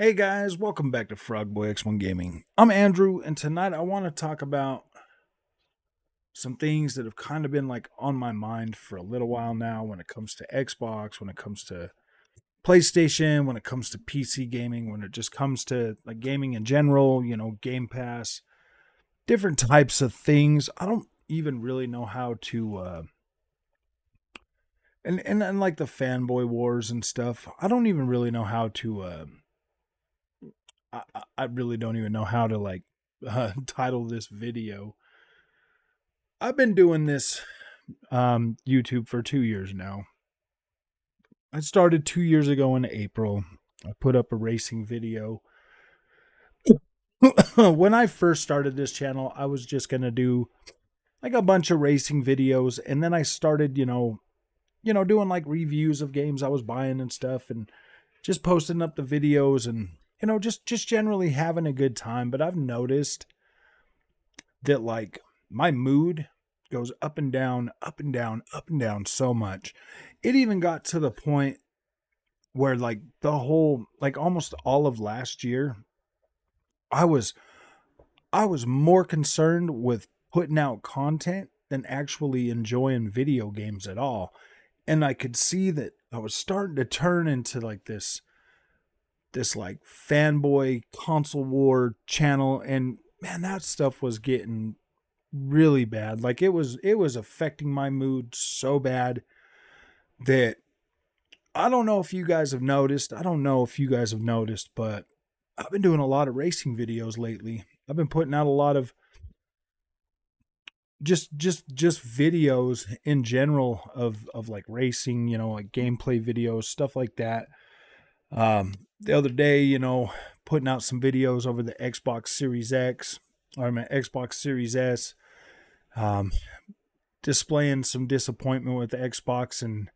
Hey guys, welcome back to Frogboy X1 Gaming. I'm Andrew, and tonight I want to talk about some things that have kind of been like on my mind for a little while now when it comes to Xbox, when it comes to PlayStation, when it comes to PC gaming, when it just comes to like gaming in general, Game Pass, different types of things. I don't even really know how to and like the fanboy wars and stuff. I don't even really know how to I really don't even know how to title this video. I've been doing this YouTube for 2 years now. I started 2 years ago in April. I put up a racing video. When I first started this channel, I was just gonna do like a bunch of racing videos, and then I started, doing like reviews of games I was buying and stuff, and just posting up the videos, and just generally having a good time. But I've noticed that like my mood goes up and down, up and down, up and down so much. It even got to the point where like the whole like almost all of last year I was I was more concerned with putting out content than actually enjoying video games at all. And I could see that I was starting to turn into like this like fanboy console war channel, and man, that stuff was getting really bad. Like it was affecting my mood so bad that I don't know if you guys have noticed. I don't know if you guys have noticed, but I've been doing a lot of racing videos lately. I've been putting out a lot of just videos in general of like racing, like gameplay videos, stuff like that. The other day, putting out some videos over the Xbox Series X or my Xbox Series S, um, displaying some disappointment with the Xbox. And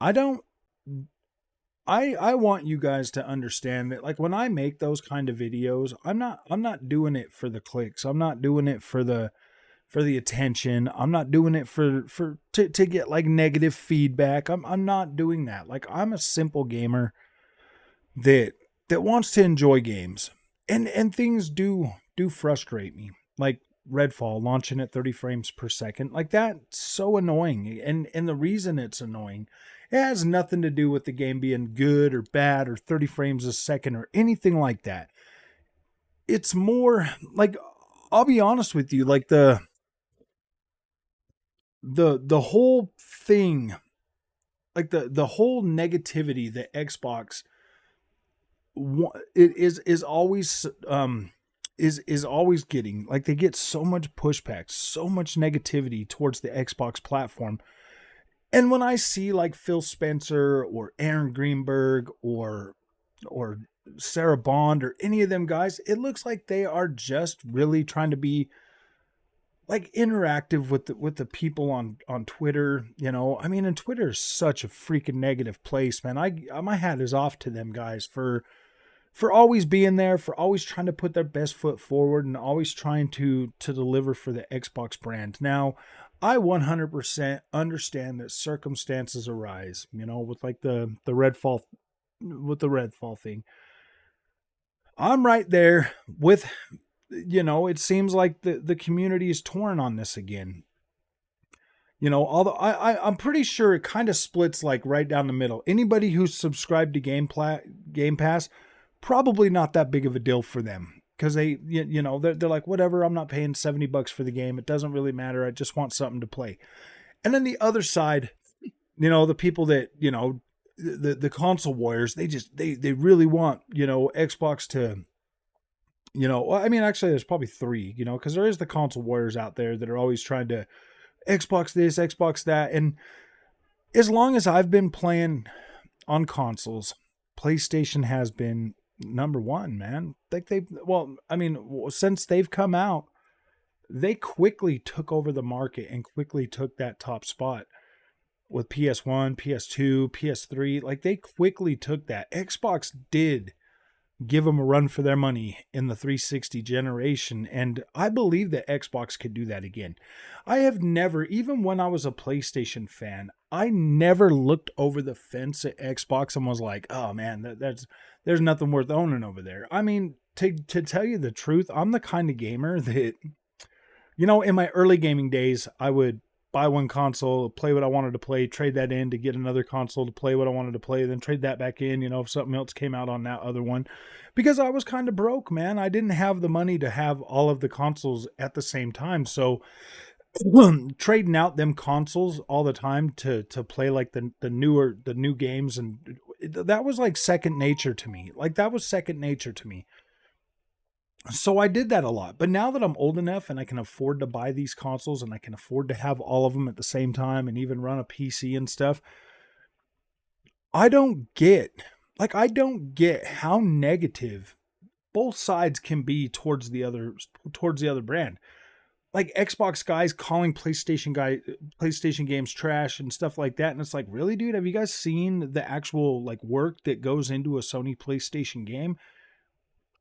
I don't I want you guys to understand that like when I make those kind of videos, I'm not doing it for the clicks. I'm not doing it for the attention. I'm not doing it to get like negative feedback. I'm not doing that. Like I'm a simple gamer that wants to enjoy games. And things do frustrate me. Like Redfall launching at 30 frames per second. Like that's so annoying. And the reason it's annoying, it has nothing to do with the game being good or bad or 30 frames a second or anything like that. It's more like, I'll be honest with you, like the whole thing, like the whole negativity that Xbox it is always is always getting, like they get so much pushback, so much negativity towards the Xbox platform. And when I see like Phil Spencer or Aaron Greenberg or Sarah Bond or any of them guys, it looks like they are just really trying to be like interactive with the people on Twitter. I mean, and Twitter is such a freaking negative place, man. My hat is off to them guys for always being there, for always trying to put their best foot forward and always trying to deliver for the Xbox brand. Now, I 100% understand that circumstances arise, with like the Redfall thing. I'm right there with, it seems like the community is torn on this again. Although I'm pretty sure it kind of splits like right down the middle. Anybody who's subscribed to Game Pass, probably not that big of a deal for them, because they're like, whatever, I'm not paying $70 for the game. It doesn't really matter. I just want something to play. And then the other side, the people that, the console warriors, they really want, Xbox to, well, I mean, actually there's probably three, because there is the console warriors out there that are always trying to Xbox this, Xbox that. And as long as I've been playing on consoles, PlayStation has been number one, man. Like since they've come out, they quickly took over the market and quickly took that top spot with PS1, PS2, PS3. Like they quickly took that. Xbox did give them a run for their money in the 360 generation. And I believe that Xbox could do that again. I have never, even when I was a PlayStation fan, I never looked over the fence at Xbox and was like, oh man, there's nothing worth owning over there. I mean, to tell you the truth, I'm the kind of gamer that, in my early gaming days, I would buy one console, play what I wanted to play, trade that in to get another console to play what I wanted to play, then trade that back in, if something else came out on that other one. Because I was kind of broke, man. I didn't have the money to have all of the consoles at the same time. So trading out them consoles all the time to play like the new games, and that was like second nature to me. So I did that a lot. But now that I'm old enough and I can afford to buy these consoles and I can afford to have all of them at the same time and even run a PC and stuff, I don't get how negative both sides can be towards the other brand. Like Xbox guys calling PlayStation games trash and stuff like that. And it's like, really, dude, have you guys seen the actual like work that goes into a Sony PlayStation game?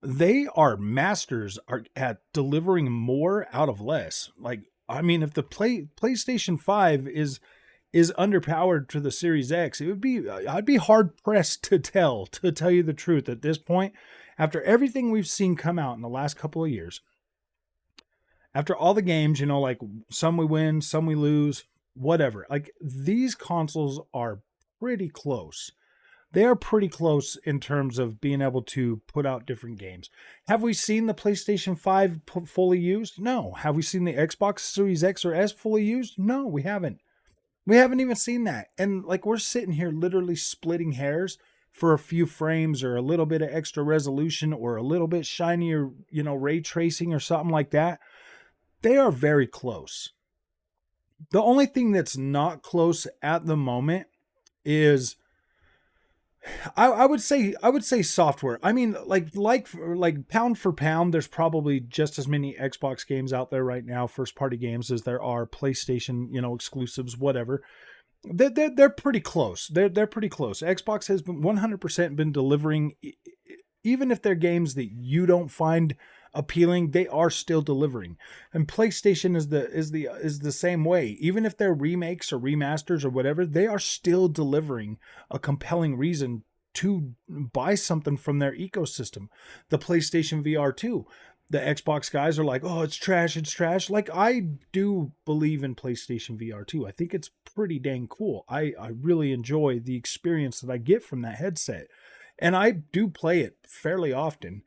They are masters at delivering more out of less. Like, I mean, if the PlayStation 5 is underpowered to the Series X, I'd be hard pressed to tell you the truth at this point, after everything we've seen come out in the last couple of years, after all the games, like some we win, some we lose, whatever. Like, these consoles are pretty close. They are pretty close in terms of being able to put out different games. Have we seen the PlayStation 5 fully used? No. Have we seen the Xbox Series X or S fully used? No, we haven't. We haven't even seen that. And like, we're sitting here literally splitting hairs for a few frames or a little bit of extra resolution or a little bit shinier, ray tracing or something like that. They are very close. The only thing that's not close at the moment is, I would say software. I mean, like pound for pound, there's probably just as many Xbox games out there right now, first party games, as there are PlayStation, exclusives, whatever. They're pretty close. They're pretty close. Xbox has been 100% been delivering, even if they're games that you don't find appealing, they are still delivering. And PlayStation is the same way. Even if they're remakes or remasters or whatever, they are still delivering a compelling reason to buy something from their ecosystem. The PlayStation VR 2, the Xbox guys are like, oh, it's trash. Like, I do believe in PlayStation VR 2. I think it's pretty dang cool. I really enjoy the experience that I get from that headset. And I do play it fairly often.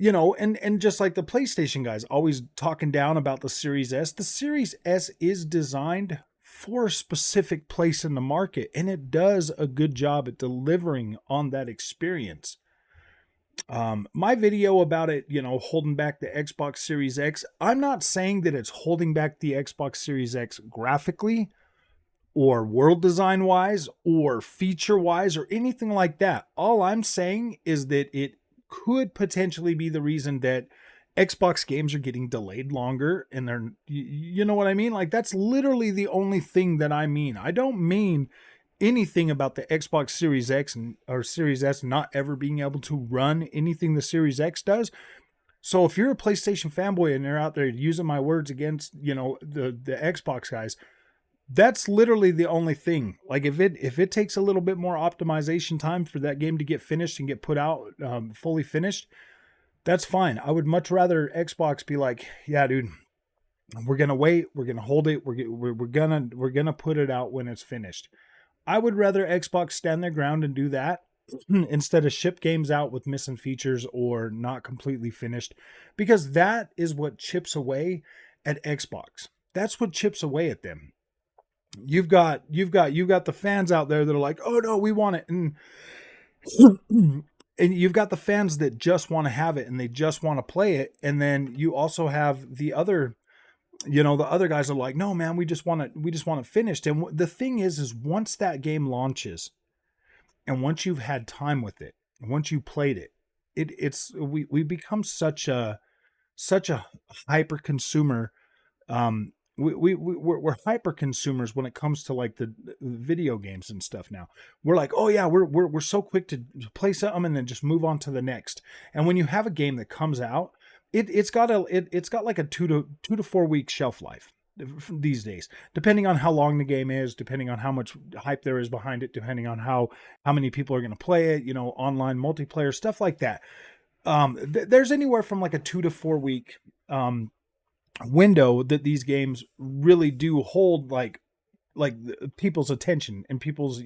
And just like the PlayStation guys always talking down about the Series S is designed for a specific place in the market, and it does a good job at delivering on that experience. My video about it, holding back the Xbox Series X, I'm not saying that it's holding back the Xbox Series X graphically or world design wise or feature wise or anything like that. All I'm saying is that it could potentially be the reason that Xbox games are getting delayed longer, and they're, you know what I mean? Like, that's literally the only thing that I mean. I don't mean anything about the Xbox Series X or Series S not ever being able to run anything the Series X does. So if you're a PlayStation fanboy and they're out there using my words against, the Xbox guys, that's literally the only thing. Like, if it takes a little bit more optimization time for that game to get finished and get put out fully finished, that's fine. I would much rather Xbox be like, yeah, dude, we're gonna wait, we're gonna hold it, we're gonna put it out when it's finished. I would rather Xbox stand their ground and do that instead of ship games out with missing features or not completely finished, because that is what chips away at Xbox. That's what chips away at them. You've got the fans out there that are like, oh no, we want it. And you've got the fans that just want to have it and they just want to play it. And then you also have the other, the other guys are like, no, man, we just want it finished. And the thing is once that game launches and once you've had time with it, and once you played it, we become such a hyper consumer, we're hyper consumers when it comes to like the video games and stuff now. We're like, oh yeah, we're so quick to play something and then just move on to the next. And when you have a game that comes out, it's got like a 2 to 4 week shelf life these days, depending on how long the game is, depending on how much hype there is behind it, depending on how many people are going to play it, online multiplayer, stuff like that. There's anywhere from like a 2 to 4 week window that these games really do hold like people's attention and people's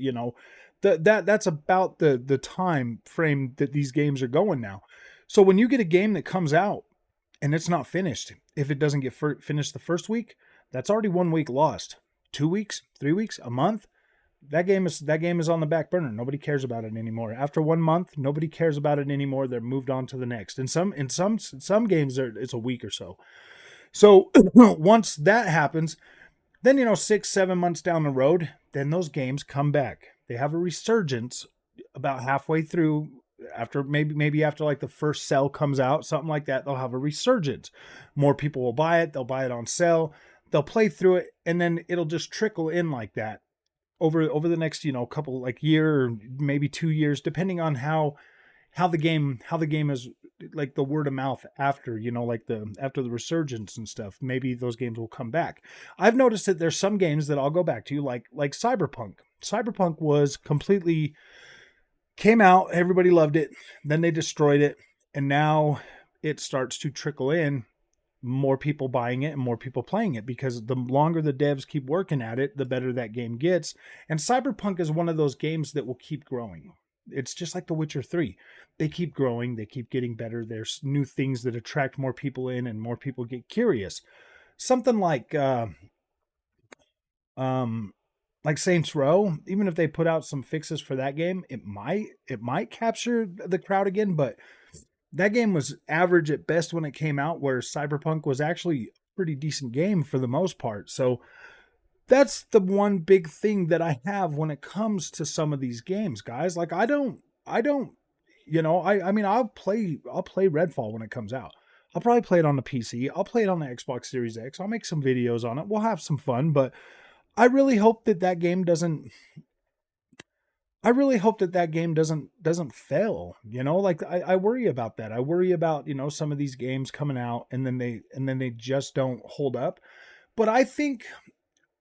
that's about the time frame that these games are going now. So when you get a game that comes out and it's not finished, if it doesn't get finished the first week, that's already 1 week lost. 2 weeks, 3 weeks, a month, that game is on the back burner. Nobody cares about it anymore. After 1 month, nobody cares about it anymore. They're moved on to the next. And some games it's a week or so. So once that happens, then 6-7 months down the road, then those games come back. They have a resurgence about halfway through, after maybe after like the first sale comes out, something like that. They'll have a resurgence. More people will buy it. They'll buy it on sale. They'll play through it, and then it'll just trickle in like that over the next couple like year or maybe 2 years, depending on how the game is, like the word of mouth after after the resurgence and stuff. Maybe those games will come back. I've noticed that there's some games that I'll go back to, like Cyberpunk was completely came out, everybody loved it, then they destroyed it, and now it starts to trickle in, more people buying it and more people playing it, because the longer the devs keep working at it, the better that game gets. And Cyberpunk is one of those games that will keep growing. It's just like The Witcher 3. They keep growing, they keep getting better. There's new things that attract more people in and more people get curious. Something like Saints Row, even if they put out some fixes for that game, it might capture the crowd again, but that game was average at best when it came out, where Cyberpunk was actually a pretty decent game for the most part. So that's the one big thing that I have when it comes to some of these games, guys. Like I mean, I'll play Redfall when it comes out. I'll probably play it on the PC. I'll play it on the Xbox Series X. I'll make some videos on it. We'll have some fun, but I really hope that game doesn't fail. Like I worry about that. I worry about, some of these games coming out and then they just don't hold up. But I think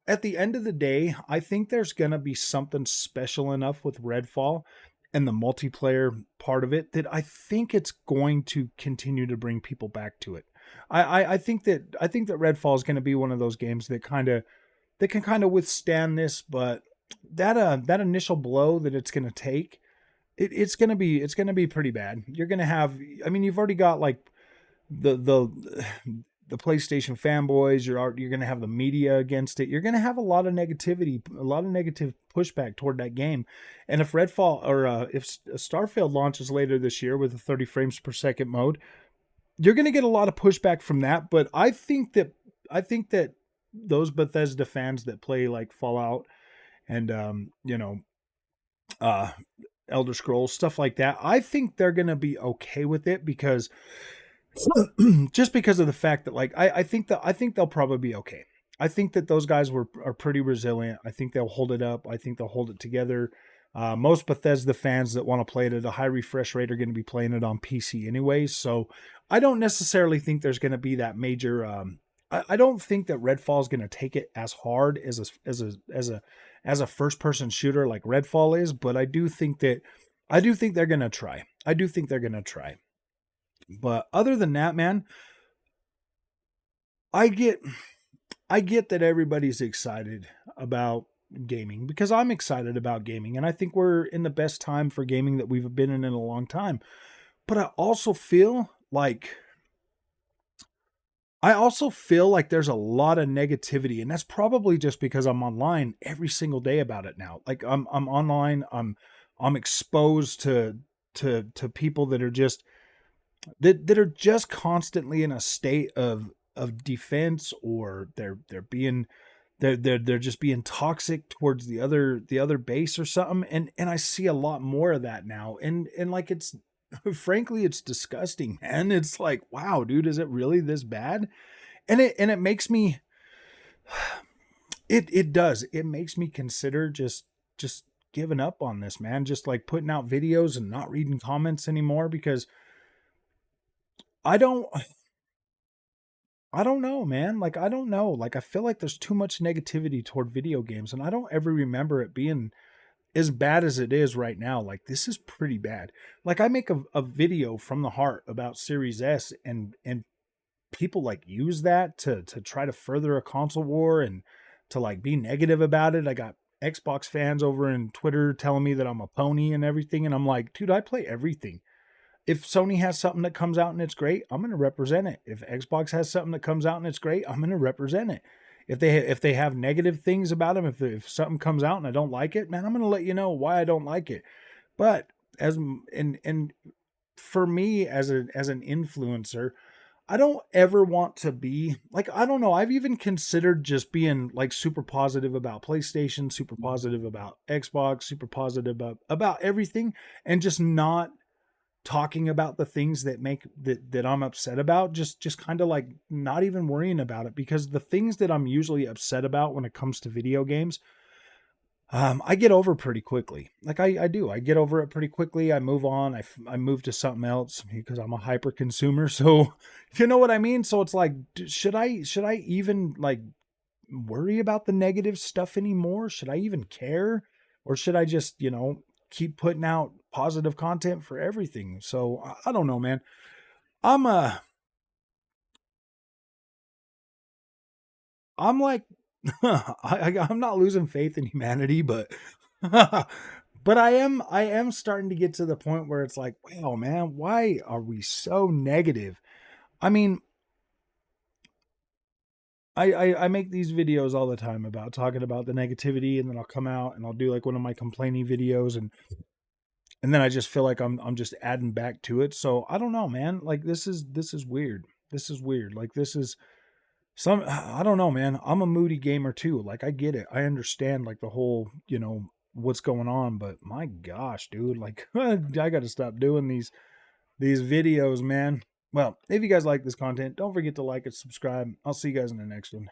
at the end of the day, I think there's going to be something special enough with Redfall and the multiplayer part of it that I think it's going to continue to bring people back to it. I think that Redfall is going to be one of those games that can kind of withstand this, but that initial blow that it's going to take, it's going to be pretty bad. You're going to have, I mean, you've already got like the PlayStation fanboys, you're going to have the media against it. You're going to have a lot of negativity, a lot of negative pushback toward that game. And if Redfall or if Starfield launches later this year with a 30 frames per second mode, you're going to get a lot of pushback from that. But I think that those Bethesda fans that play like Fallout and Elder Scrolls, stuff like that, I think they're going to be okay with it, because just because of the fact that like I think they'll probably be okay. I think that those guys are pretty resilient. I think they'll hold it up. I think they'll hold it together. Most Bethesda fans that want to play it at a high refresh rate are going to be playing it on PC anyways. So I don't necessarily think there's going to be that major. I don't think that Redfall is going to take it as hard as a first person shooter like Redfall is, but I do think they're going to try. I do think they're going to try. But other than that, man, I get that everybody's excited about gaming, because I'm excited about gaming, and I think we're in the best time for gaming that we've been in a long time. But I also feel like there's a lot of negativity, and that's probably just because I'm online every single day about it now. Like I'm online, I'm exposed to people that are just constantly in a state of defense, or they're just being toxic towards the other base or something. And I see a lot more of that now. And like, it's frankly, it's disgusting, man. It's like, wow, dude, is it really this bad? And it makes me It does. It makes me consider just giving up on this, man. Just like putting out videos and not reading comments anymore because I don't I don't know, man. Like I don't know. Like I feel like there's too much negativity toward video games and I don't ever remember it being as bad as it is right now. Like this is pretty bad. Like I make a video from the heart about Series S and people like use that to try to further a console war and to like be negative about it. I got Xbox fans over in Twitter telling me that I'm a pony and everything, and I'm like, dude, I play everything. If Sony has something that comes out and it's great, I'm going to represent it. If Xbox has something that comes out and it's great, I'm going to represent it. If they have negative things about them, if something comes out and I don't like it, man, I'm going to let you know why I don't like it. But as and for me as an influencer, I don't ever want to be like, I don't know. I've even considered just being like super positive about PlayStation, super positive about Xbox, super positive about everything, and just not talking about the things that make that I'm upset about. Just kind of like not even worrying about it because the things that I'm usually upset about when it comes to video games, I get over pretty quickly. Like I do. I get over it pretty quickly. I move on. I move to something else because I'm a hyper consumer. So, you know what I mean? So it's like, should I even like worry about the negative stuff anymore? Should I even care? Or should I just, keep putting out positive content for everything? So I don't know, man. I'm I'm like I'm not losing faith in humanity, but but I am starting to get to the point where it's like, wow, man, why are we so negative? I mean, I make these videos all the time about talking about the negativity, and then I'll come out and I'll do like one of my complaining videos, and then I just feel like I'm just adding back to it. So I don't know, man. Like this is weird. This is weird. Like this is I don't know, man. I'm a moody gamer too. Like I get it. I understand like the whole, what's going on, but my gosh, dude, like I got to stop doing these videos, man. Well, if you guys like this content, don't forget to like and subscribe. I'll see you guys in the next one.